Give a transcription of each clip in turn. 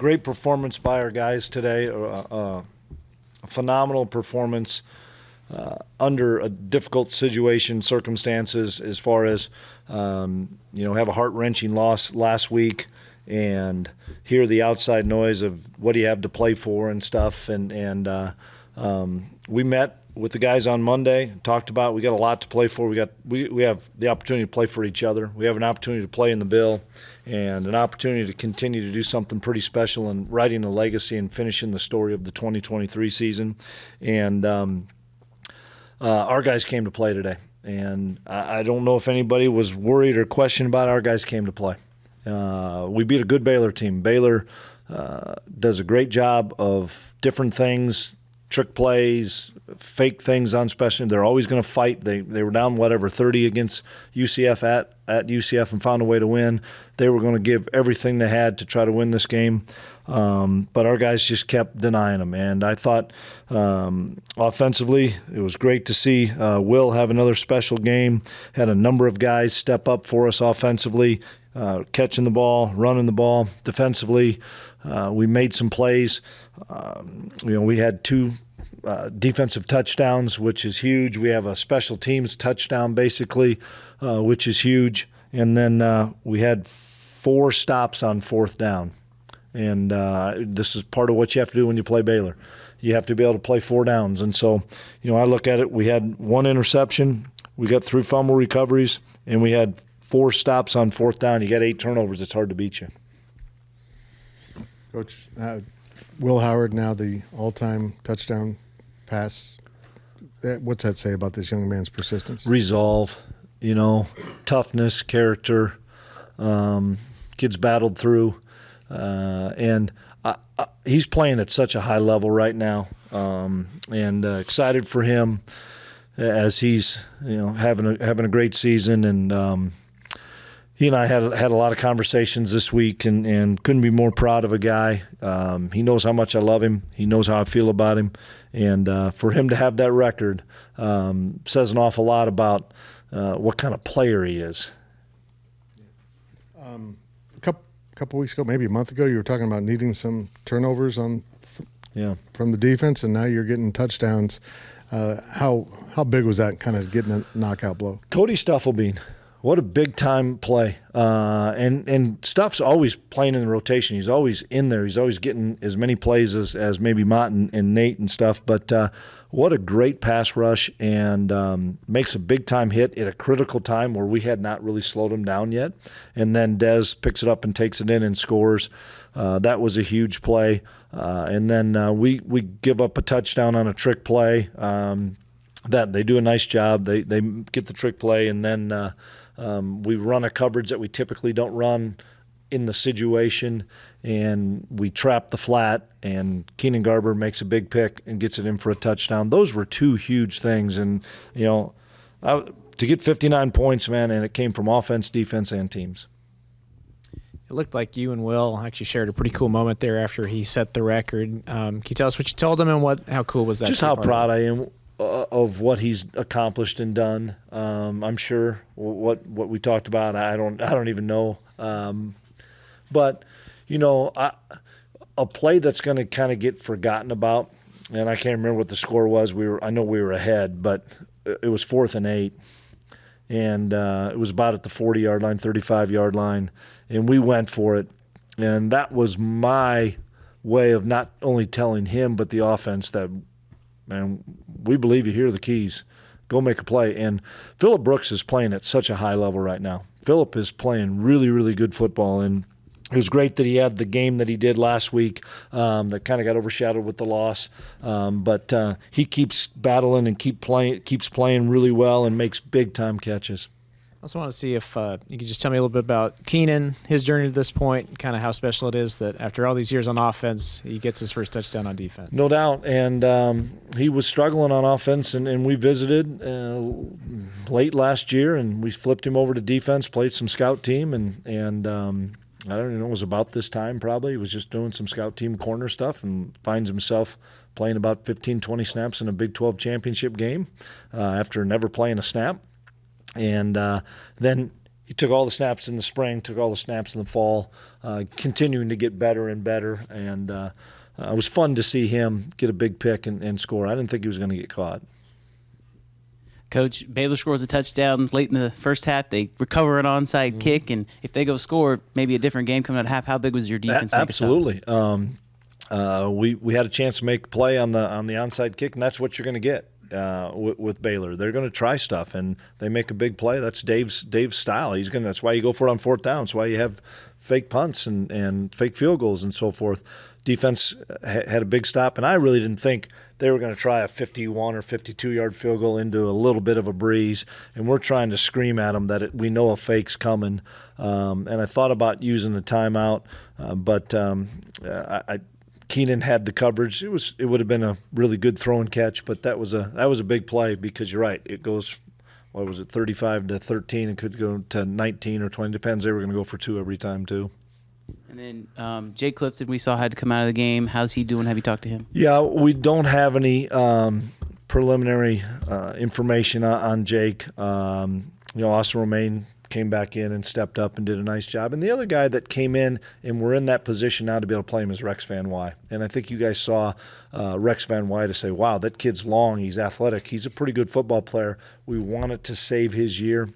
great performance by our guys today. A phenomenal performance under a difficult circumstances as far as, have a heart-wrenching loss last week and hear the outside noise of what do you have to play for and stuff. And we met with the guys on Monday, talked about we got a lot to play for. We have the opportunity to play for each other. We have an opportunity to play in the Bill and an opportunity to continue to do something pretty special and writing a legacy and finishing the story of the 2023 season. And our guys came to play today. And I don't know if anybody was worried or questioned about it. Our guys came to play. We beat a good Baylor team. Baylor does a great job of different things, trick plays, fake things on special. They're always going to fight. They were down, 30 against UCF at UCF and found a way to win. They were going to give everything they had to try to win this game. But our guys just kept denying them. And I thought offensively it was great to see Will have another special game, had a number of guys step up for us offensively, catching the ball, running the ball. Defensively, we made some plays. We had 2 defensive touchdowns, which is huge. We have a special teams touchdown, basically, which is huge. And then we had 4 stops on 4th down. And this is part of what you have to do when you play Baylor. You have to be able to play 4 downs. And so, I look at it, we had 1 interception, we got 3 fumble recoveries, and we had 4 stops on 4th down. You got 8 turnovers. It's hard to beat you. Coach, Will Howard, now the all-time touchdown pass. What's that say about this young man's persistence? Resolve, toughness, character. Kid's battled through. And he's playing at such a high level right now, and excited for him as he's having a great season. And he and I had a lot of conversations this week, and couldn't be more proud of a guy. He knows how much I love him. He knows how I feel about him, and for him to have that record says an awful lot about what kind of player he is. A couple weeks ago, maybe a month ago, you were talking about needing some turnovers from the defense, and now you're getting touchdowns. How big was that, kind of getting a knockout blow? Cody Stufflebean, what a big-time play. And Stuff's always playing in the rotation. He's always in there. He's always getting as many plays as maybe Mott and Nate and stuff. But what a great pass rush, and makes a big-time hit at a critical time where we had not really slowed him down yet. And then Dez picks it up and takes it in and scores. That was a huge play. And then we give up a touchdown on a trick play. That they do a nice job. They get the trick play, and then we run a coverage that we typically don't run in the situation, and we trap the flat, and Keenan Garber makes a big pick and gets it in for a touchdown. Those were 2 huge things, and to get 59 points, man, and it came from offense, defense, and teams. It looked like you and Will actually shared a pretty cool moment there after he set the record. Can you tell us what you told him and how cool was that? Just how proud I am of what he's accomplished and done. I'm sure what we talked about, I don't even know. But a play that's going to kind of get forgotten about, and I can't remember what the score was. I know we were ahead, but it was 4th and 8, and it was about at the 40-yard line, 35-yard line, and we went for it. And that was my way of not only telling him but the offense that, man, we believe you. Here are the keys. Go make a play. And Phillip Brooks is playing at such a high level right now. Phillip is playing really, really good football, and it was great that he had the game that he did last week that kind of got overshadowed with the loss. But he keeps battling and keeps playing really well and makes big-time catches. I also want to see if you could just tell me a little bit about Keenan, his journey to this point, kind of how special it is that after all these years on offense, he gets his first touchdown on defense. No doubt. And he was struggling on offense, and we visited late last year, and we flipped him over to defense, played some scout team, and I don't even know, it was about this time probably. He was just doing some scout team corner stuff and finds himself playing about 15, 20 snaps in a Big 12 championship game after never playing a snap. And then he took all the snaps in the spring, took all the snaps in the fall, continuing to get better and better. And it was fun to see him get a big pick and score. I didn't think he was going to get caught. Coach, Baylor scores a touchdown late in the first half. They recover an onside kick, and if they go score, maybe a different game coming out of half. How big was your defense? Absolutely. We had a chance to make a play on the onside kick, and that's what you're going to get with Baylor. They're going to try stuff, and they make a big play. That's Dave's style. That's why you go for it on fourth down. That's why you have fake punts and fake field goals and so forth. Defense had a big stop, and I really didn't think they were going to try a 51 or 52-yard field goal into a little bit of a breeze, and we're trying to scream at them that we know a fake's coming. And I thought about using the timeout, but Keenan had the coverage. It would have been a really good throw and catch, but that was a big play because you're right. It goes, 35 to 13, and could go to 19 or 20. Depends. They were going to go for 2 every time too. And then Jake Clifton, we saw, had to come out of the game. How's he doing? Have you talked to him? Yeah, we don't have any preliminary information on Jake. Austin Romaine came back in and stepped up and did a nice job. And the other guy that came in, and we're in that position now to be able to play him, is Rex Van Wy. And I think you guys saw Rex Van Wy to say, wow, that kid's long, he's athletic, he's a pretty good football player. We wanted to save his year.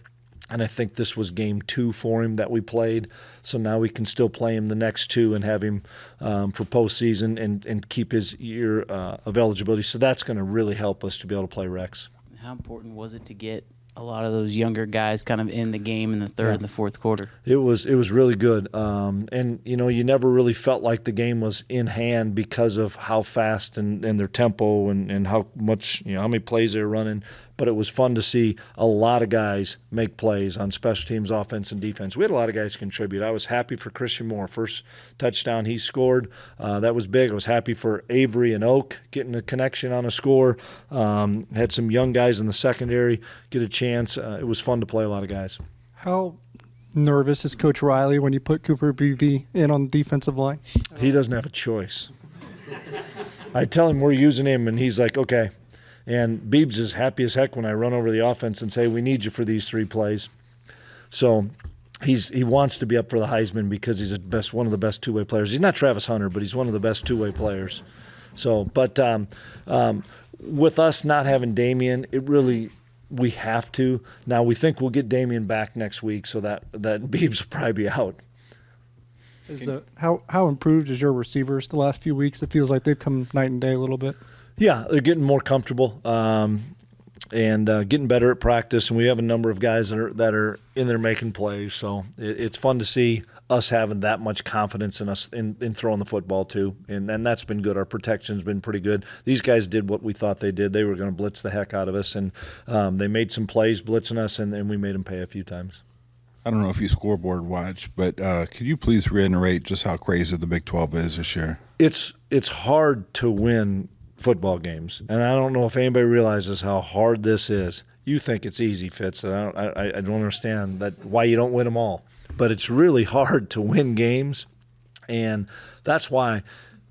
And I think this was game 2 for him that we played. So now we can still play him the next 2 and have him for postseason and keep his year of eligibility. So that's going to really help us to be able to play Rex. How important was it to get a lot of those younger guys kind of in the game in the third and the fourth quarter? It was really good. And, you never really felt like the game was in hand because of how fast and their tempo and how much, how many plays they were running. But it was fun to see a lot of guys make plays on special teams, offense, and defense. We had a lot of guys contribute. I was happy for Christian Moore. First touchdown he scored. That was big. I was happy for Avery and Oak getting a connection on a score. Had some young guys in the secondary get a chance. It was fun to play a lot of guys. How nervous is Coach Riley when you put Cooper Beebe in on the defensive line? He doesn't have a choice. I tell him we're using him, and he's like, okay. And Beebs is happy as heck when I run over the offense and say, we need you for these 3 plays. So he wants to be up for the Heisman because he's one of the best two-way players. He's not Travis Hunter, but he's one of the best two-way players. So, but with us not having Damian, we have to. Now we think we'll get Damian back next week, so that Beebs will probably be out. How improved is your receivers the last few weeks? It feels like they've come night and day a little bit. Yeah, they're getting more comfortable and getting better at practice, and we have a number of guys that are in there making plays. So it's fun to see us having that much confidence in us in throwing the football too, and that's been good. Our protection's been pretty good. These guys did what we thought they did. They were going to blitz the heck out of us, and they made some plays blitzing us, and we made them pay a few times. I don't know if you scoreboard watch, but could you please reiterate just how crazy the Big 12 is this year? It's hard to win football games, and I don't know if anybody realizes how hard this is. You think it's easy, Fitz, and I don't understand why you don't win them all. But it's really hard to win games, and that's why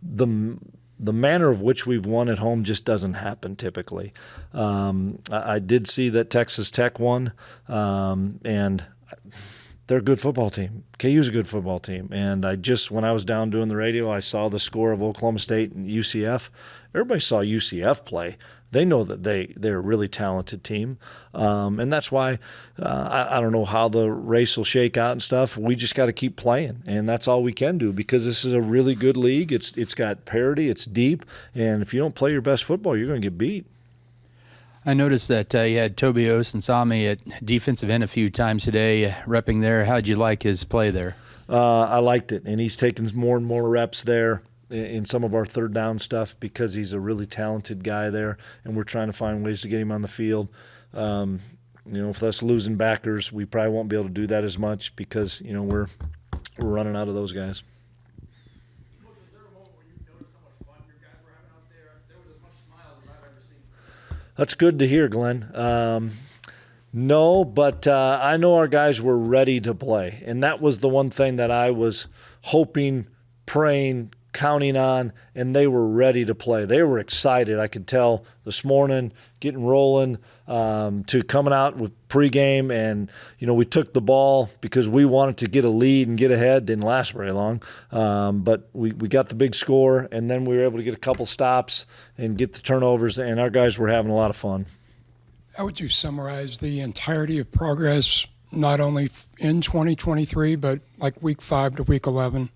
the manner of which we've won at home just doesn't happen typically. I did see that Texas Tech won, and they're a good football team. KU's a good football team. And when I was down doing the radio, I saw the score of Oklahoma State and UCF. Everybody saw UCF play. They know that they're a really talented team. And that's why I don't know how the race will shake out and stuff. We just got to keep playing. And that's all we can do because this is a really good league. It's got parity. It's deep. And if you don't play your best football, you're going to get beat. I noticed that you had Toby Osensami at defensive end a few times today, repping there. How'd you like his play there? I liked it, and he's taken more and more reps there in some of our third down stuff because he's a really talented guy there, and we're trying to find ways to get him on the field. If us losing backers, we probably won't be able to do that as much because we're running out of those guys. That's good to hear, Glenn. No, but I know our guys were ready to play, and that was the one thing that I was hoping, praying counting on, and they were ready to play. They were excited. I could tell this morning, getting rolling, to coming out with pregame, and we took the ball because we wanted to get a lead and get ahead. Didn't last very long, but we got the big score, and then we were able to get a couple stops and get the turnovers, and our guys were having a lot of fun. How would you summarize the entirety of progress, not only in 2023, but like week 5 to week 11?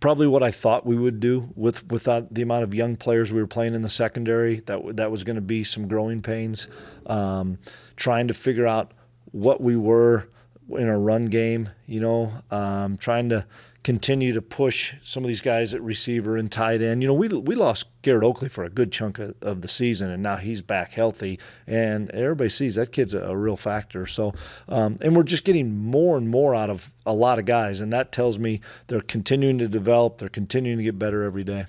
Probably what I thought we would do without the amount of young players we were playing in the secondary. That was going to be some growing pains. Trying to figure out what we were in a run game, trying to continue to push some of these guys at receiver and tight end. We lost Garrett Oakley for a good chunk of the season, and now he's back healthy, and everybody sees that kid's a real factor. So, and we're just getting more and more out of a lot of guys, and that tells me they're continuing to develop, they're continuing to get better every day.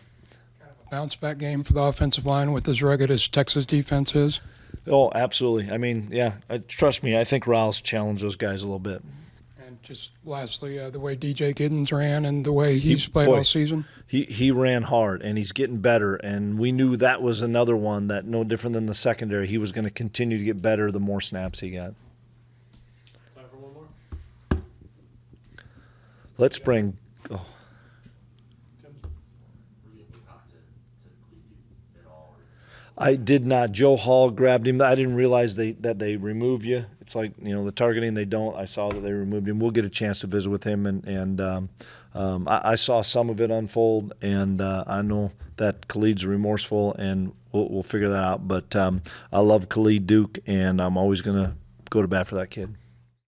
Bounce back game for the offensive line with as rugged as Texas defense is? Oh, absolutely. I mean, yeah, trust me, I think Riles challenged those guys a little bit. And just lastly, the way DJ Giddens ran and the way he's played all season? He ran hard, and he's getting better, and we knew that was another one that, no different than the secondary, he was going to continue to get better the more snaps he got. Time for one more? Let's bring I did not. Joe Hall grabbed him. I didn't realize that they remove you. It's like, the targeting, they don't. I saw that they removed him. We'll get a chance to visit with him, and I saw some of it unfold, and I know that Khalid's remorseful, and we'll figure that out. But I love Khalid Duke, and I'm always going to go to bat for that kid.